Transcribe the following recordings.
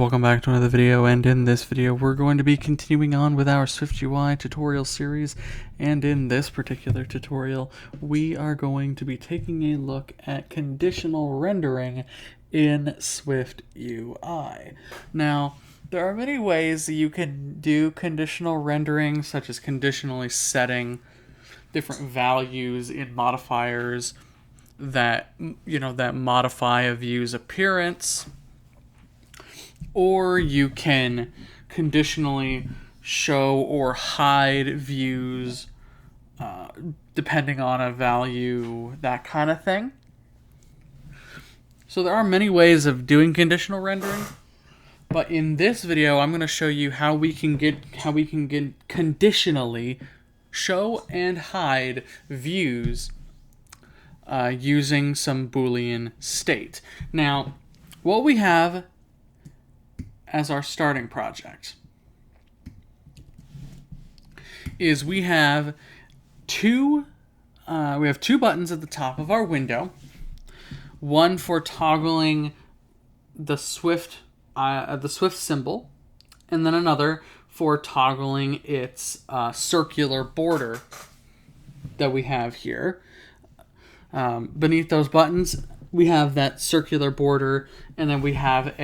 Welcome back to another video, and in this video we're going to be continuing on with our SwiftUI tutorial series, and in this particular tutorial we are going to be taking a look at conditional rendering in SwiftUI. Now, there are many ways that you can do conditional rendering, such as conditionally setting different values in modifiers that modify a view's appearance, or you can conditionally show or hide views depending on a value, that kind of thing. So there are many ways of doing conditional rendering, but in this video I'm going to show you how we can get conditionally show and hide views using some Boolean state. Now, what we have as our starting project is we have two buttons at the top of our window, one for toggling the Swift symbol, and then another for toggling its circular border that we have here. Beneath those buttons we have that circular border, and then we have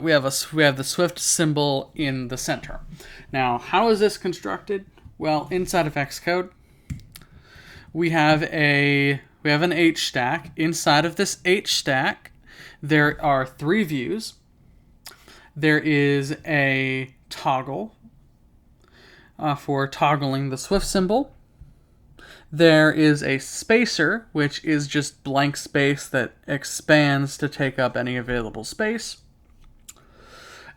we have the Swift symbol in the center. Now, how is this constructed? Well, inside of Xcode, we have an H stack. Inside of this H stack, there are three views. There is a toggle for toggling the Swift symbol. There is a spacer, which is just blank space that expands to take up any available space.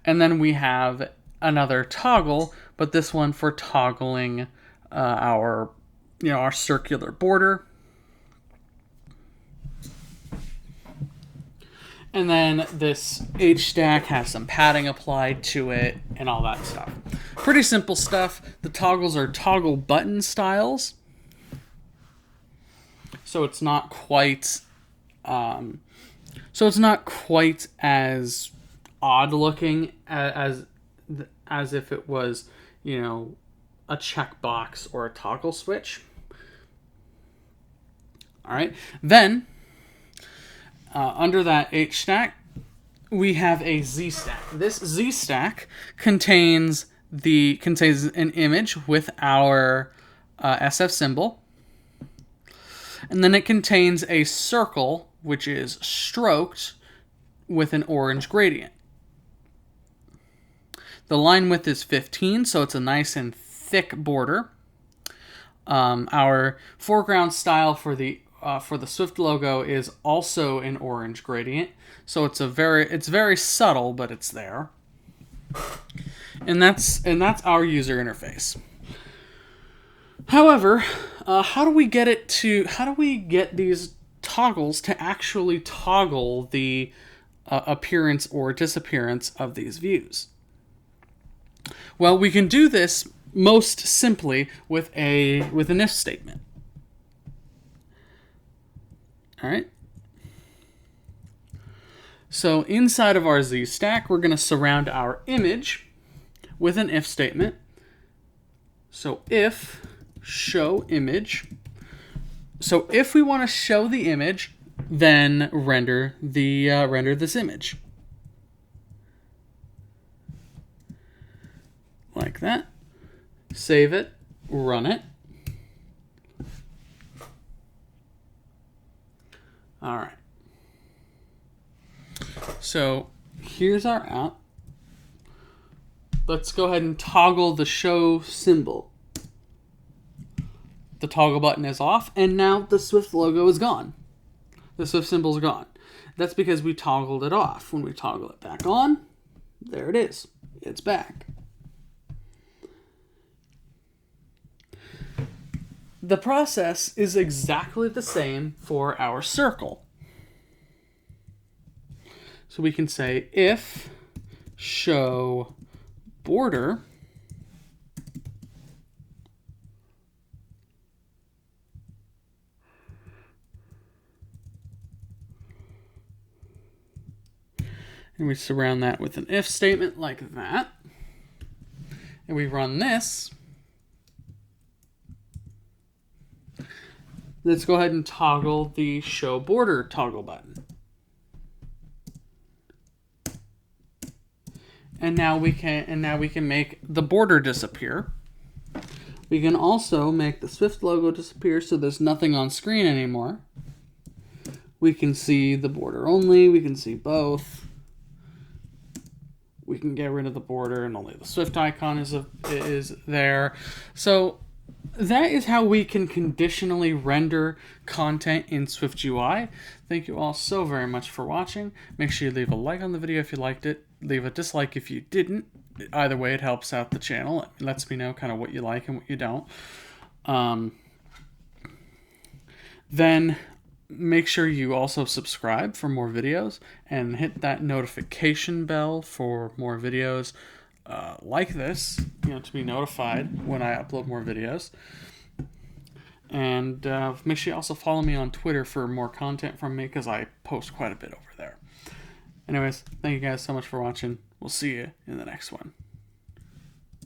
And then we have another toggle, but this one for toggling our circular border. And then this H stack has some padding applied to it and all that stuff. Pretty simple stuff. The toggles are toggle button styles, so it's not quite as odd looking as if it was, a checkbox or a toggle switch. All right. Then under that H stack, we have a Z stack. This Z stack contains an image with our SF symbol, and then it contains a circle which is stroked with an orange gradient. The line width is 15, so it's a nice and thick border. Our foreground style for the Swift logo is also an orange gradient, so it's very subtle, but it's there. And that's our user interface. However, how do we get these toggles to actually toggle the appearance or disappearance of these views? Well, we can do this most simply with an if statement. All right. So inside of our Z stack, we're going to surround our image with an if statement. So if show image. So if we want to show the image, then render this image. Like that. Save it, run it. All right. So here's our app. Let's go ahead and toggle the show symbol. The toggle button is off, and now the Swift logo is gone. The Swift symbol is gone. That's because we toggled it off. When we toggle it back on, there it is. It's back. The process is exactly the same for our circle. So we can say if show border And we surround that with an if statement like that. And we run this. Let's go ahead and toggle the show border toggle button. And now we can make the border disappear. We can also make the Swift logo disappear so there's nothing on screen anymore. We can see the border only, we can see both. We can get rid of the border and only the Swift icon is there. So that is how we can conditionally render content in SwiftUI. Thank you all so very much for watching. Make sure you leave a like on the video if you liked it. Leave a dislike if you didn't. Either way, it helps out the channel. It lets me know kind of what you like and what you don't. Then make sure you also subscribe for more videos and hit that notification bell for more videos like this, to be notified when I upload more videos. And make sure you also follow me on Twitter for more content from me, because I post quite a bit over there. Anyways, thank you guys so much for watching. We'll see you in the next one.